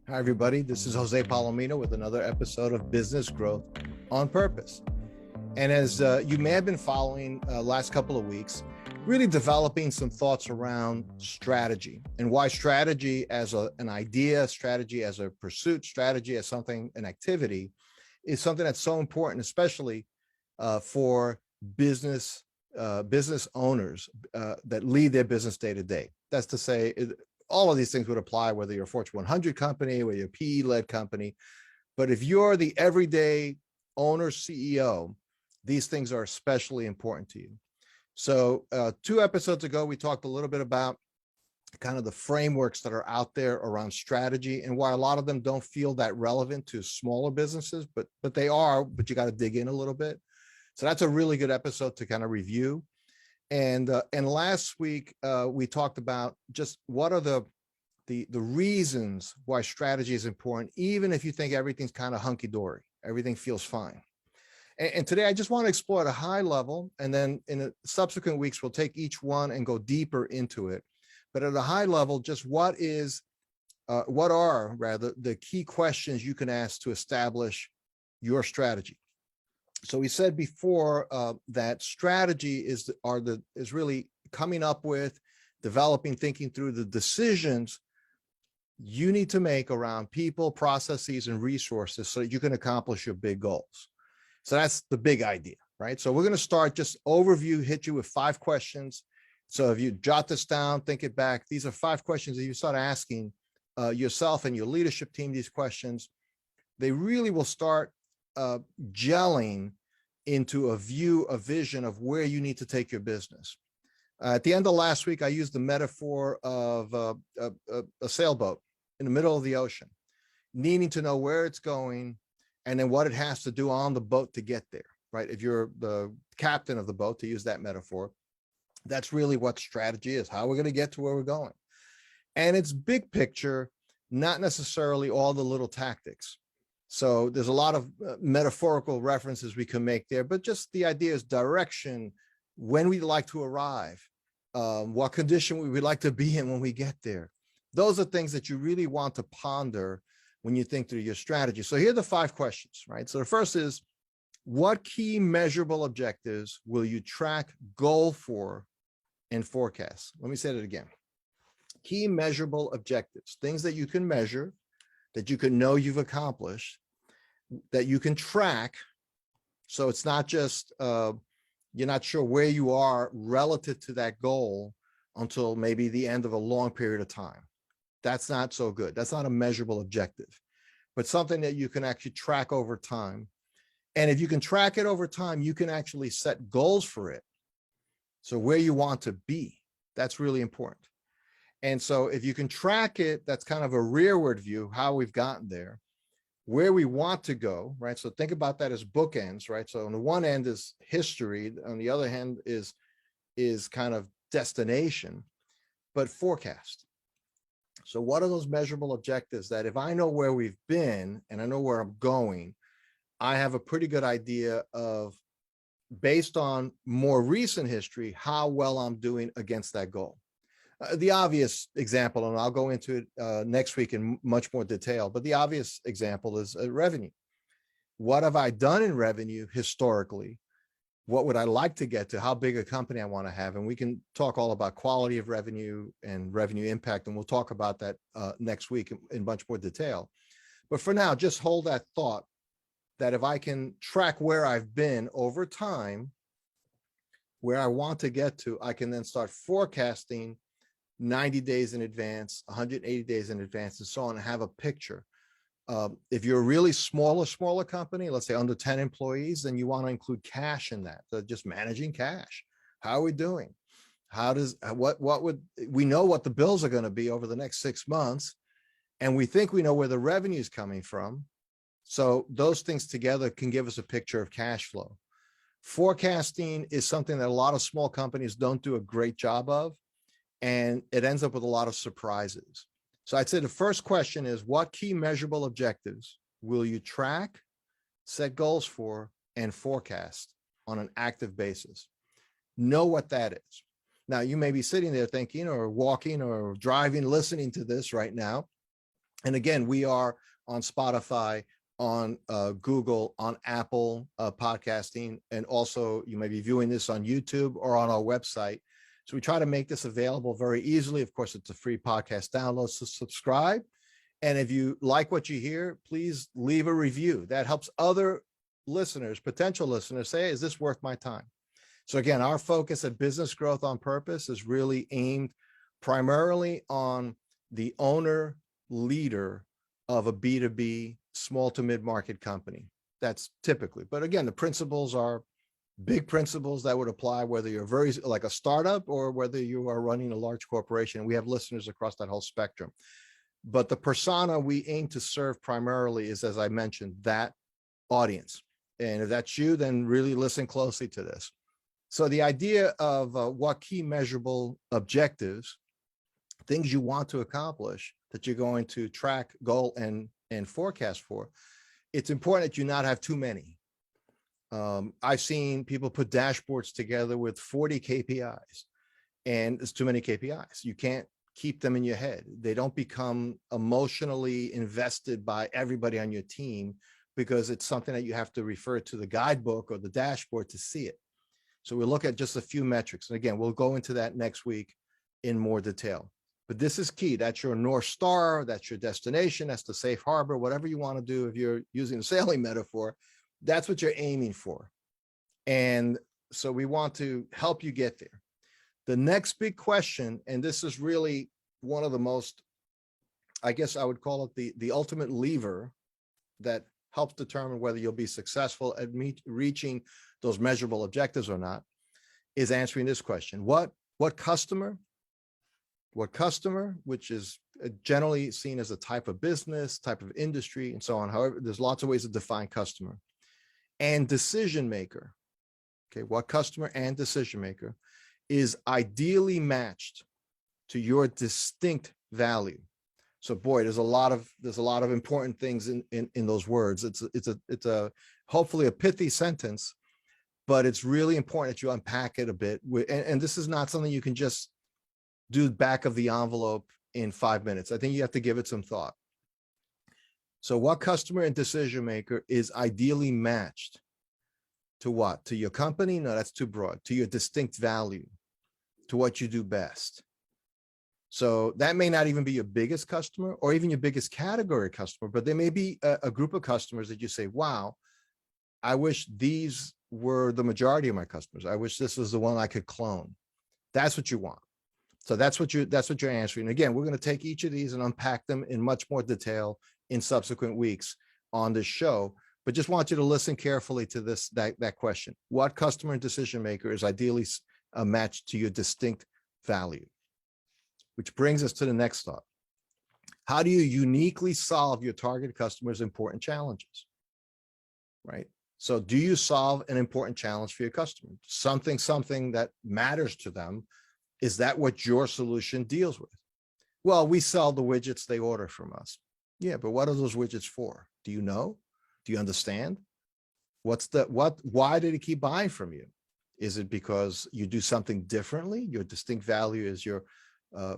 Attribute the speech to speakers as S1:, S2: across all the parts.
S1: Hi, everybody. This is Jose Palomino with another episode of Business Growth on Purpose. And as you may have been following last couple of weeks, really developing some thoughts around strategy and why strategy as an idea, strategy as a pursuit, strategy as something, an activity, is something that's so important, especially for business owners that lead their business day to day. That's to say, all of these things would apply whether you're a Fortune 100 company, whether you're a PE-led company. But if you're the everyday owner, CEO, these things are especially important to you. So 2 episodes ago, we talked a little bit about kind of the frameworks that are out there around strategy and why a lot of them don't feel that relevant to smaller businesses, but they are, but you got to dig in a little bit. So that's a really good episode to kind of review. And last week we talked about just what are the reasons why strategy is important, even if you think everything's kind of hunky-dory, everything feels fine. And today I just want to explore at a high level, and then in the subsequent weeks we'll take each one and go deeper into it. But at a high level, just what are rather the key questions you can ask to establish your strategy. So we said before that strategy is really coming up with, developing, thinking through the decisions you need to make around people, processes, and resources so that you can accomplish your big goals. So that's the big idea, right? So we're going to start just overview, hit you with 5 questions. So if you jot this down, think it back, these are 5 questions that you start asking yourself and your leadership team these questions. They really will start gelling into a view, a vision of where you need to take your business. At the end of last week, I used the metaphor of a sailboat in the middle of the ocean, needing to know where it's going and then what it has to do on the boat to get there, right? If you're the captain of the boat, to use that metaphor, that's really what strategy is, how we're going to get to where we're going. And it's big picture, not necessarily all the little tactics. So there's a lot of metaphorical references we can make there, but just the idea is direction, when we'd like to arrive, what condition we would like to be in when we get there. Those are things that you really want to ponder when you think through your strategy. So here are the 5 questions, right? So the first is, what key measurable objectives will you track, goal for, and forecast? Let me say that again. Key measurable objectives, things that you can measure, that you can know you've accomplished, that you can track. So it's not just, you're not sure where you are relative to that goal until maybe the end of a long period of time. That's not so good. That's not a measurable objective, but something that you can actually track over time. And if you can track it over time, you can actually set goals for it. So where you want to be, that's really important. And so if you can track it, that's kind of a rearward view, how we've gotten there, where we want to go, right? So think about that as bookends, right? So on the one end is history, on the other hand is kind of destination, but forecast. So what are those measurable objectives that if I know where we've been and I know where I'm going, I have a pretty good idea of, based on more recent history, how well I'm doing against that goal. The obvious example, and I'll go into it next week in much more detail, but the obvious example is revenue. What have I done in revenue historically? What would I like to get to? How big a company I want to have? And we can talk all about quality of revenue and revenue impact, and we'll talk about that next week in much more detail. But for now, just hold that thought that if I can track where I've been over time, where I want to get to, I can then start forecasting 90 days in advance, 180 days in advance, and so on, and have a picture. If you're a really smaller company, let's say under 10 employees, then you want to include cash in that. So just managing cash. How are we doing? What would we know what the bills are going to be over the next 6 months? And we think we know where the revenue is coming from. So those things together can give us a picture of cash flow. Forecasting is something that a lot of small companies don't do a great job of, and it ends up with a lot of surprises. So I'd say the first question is, what key measurable objectives will you track, set goals for, and forecast on an active basis? Know what that is. Now, you may be sitting there thinking or walking or driving, listening to this right now, And again, we are on Spotify, on Google, on Apple podcasting, and also you may be viewing this on YouTube or on our website. So we try to make this available very easily. Of course, it's a free podcast download, so subscribe. And if you like what you hear, please leave a review. That helps other listeners, potential listeners, say, is this worth my time? So again, our focus at Business Growth on Purpose is really aimed primarily on the owner, leader of a B2B small to mid-market company. That's typically, but again, the principles are big principles that would apply whether you're very like a startup or whether you are running a large corporation. We have listeners across that whole spectrum. But the persona we aim to serve primarily is, as I mentioned, that audience. And if that's you, then really listen closely to this. So the idea of what key measurable objectives, things you want to accomplish that you're going to track, goal, and forecast for, it's important that you not have too many. I've seen people put dashboards together with 40 KPIs, and it's too many KPIs. You can't keep them in your head. They don't become emotionally invested by everybody on your team because it's something that you have to refer to the guidebook or the dashboard to see it. So we'll look at just a few metrics. And again, we'll go into that next week in more detail. But this is key. That's your North Star. That's your destination. That's the safe harbor, whatever you want to do. If you're using a sailing metaphor, that's what you're aiming for. And so we want to help you get there. The next big question, and this is really one of the most, I guess I would call it the ultimate lever that helps determine whether you'll be successful at reaching those measurable objectives or not, is answering this question. What customer, which is generally seen as a type of business, type of industry, and so on. However, there's lots of ways to define customer. And decision maker, okay, what customer and decision maker is ideally matched to your distinct value. So boy, there's a lot of important things in those words. It's a hopefully a pithy sentence, but it's really important that you unpack it a bit. And this is not something you can just do back of the envelope in 5 minutes. I think you have to give it some thought. So what customer and decision maker is ideally matched to what? To your company? No, that's too broad. To your distinct value, to what you do best. So that may not even be your biggest customer or even your biggest category customer, but there may be a group of customers that you say, wow, I wish these were the majority of my customers. I wish this was the one I could clone. That's what you want. So that's what you're answering. Again, we're going to take each of these and unpack them in much more detail in subsequent weeks on this show. But just want you to listen carefully to that question. What customer and decision maker is ideally matched to your distinct value? Which brings us to the next thought. How do you uniquely solve your target customers' important challenges? Right? So do you solve an important challenge for your customer? Something that matters to them. Is that what your solution deals with? Well, we sell the widgets they order from us. Yeah, but what are those widgets for? Do you know? Do you understand? Why did he keep buying from you? Is it because you do something differently? Your distinct value is your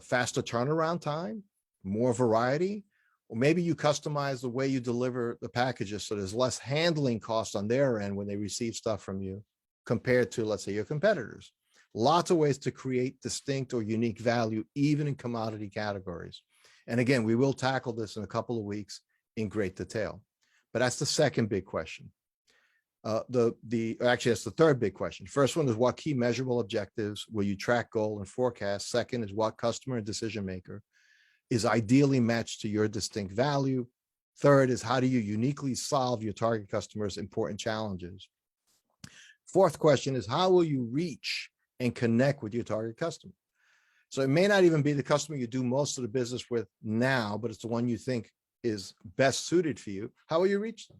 S1: faster turnaround time, more variety, or maybe you customize the way you deliver the packages so there's less handling costs on their end when they receive stuff from you compared to, let's say, your competitors. Lots of ways to create distinct or unique value, even in commodity categories. And again, we will tackle this in a couple of weeks in great detail. But that's the second big question. Actually, that's the third big question. First one is what key measurable objectives will you track, goal, and forecast? Second is what customer and decision maker is ideally matched to your distinct value. Third is how do you uniquely solve your target customers' important challenges? Fourth question is how will you reach and connect with your target customer? So it may not even be the customer you do most of the business with now, but it's the one you think is best suited for you. How will you reach them?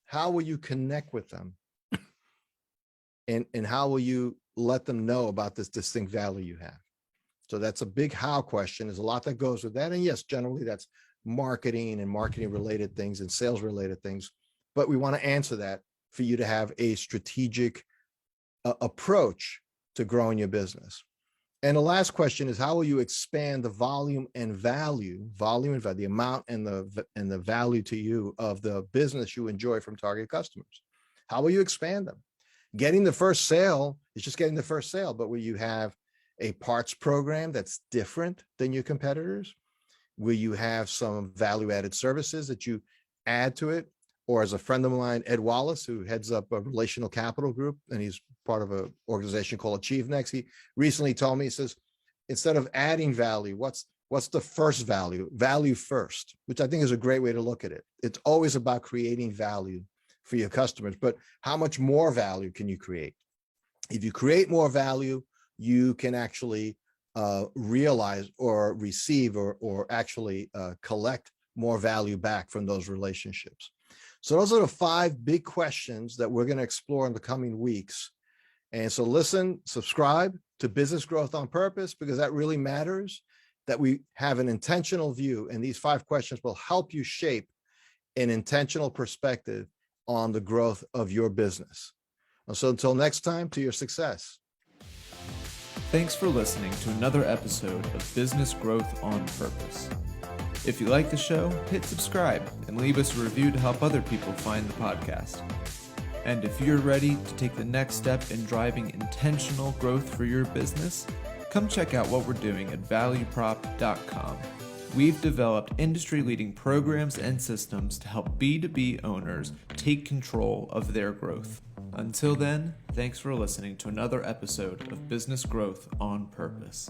S1: How will you connect with them? And how will you let them know about this distinct value you have? So that's a big how question. There's a lot that goes with that. And yes, generally that's marketing and marketing related things and sales related things. But we want to answer that for you to have a strategic approach to growing your business. And the last question is, how will you expand the volume and value, the amount and the value to you of the business you enjoy from target customers? How will you expand them? Getting the first sale is just getting the first sale, but will you have a parts program that's different than your competitors? Will you have some value-added services that you add to it? Or as a friend of mine, Ed Wallace, who heads up a relational capital group, and he's part of an organization called Achieve Next, he recently told me, he says, instead of adding value, what's the first value? Value first, which I think is a great way to look at it. It's always about creating value for your customers, but how much more value can you create? If you create more value, you can actually realize or receive or actually collect more value back from those relationships. So those are the 5 big questions that we're going to explore in the coming weeks. And so listen, subscribe to Business Growth on Purpose, because that really matters, that we have an intentional view. And these 5 questions will help you shape an intentional perspective on the growth of your business. And so until next time, to your success.
S2: Thanks for listening to another episode of Business Growth on Purpose. If you like the show, hit subscribe and leave us a review to help other people find the podcast. And if you're ready to take the next step in driving intentional growth for your business, come check out what we're doing at valueprop.com. We've developed industry-leading programs and systems to help B2B owners take control of their growth. Until then, thanks for listening to another episode of Business Growth on Purpose.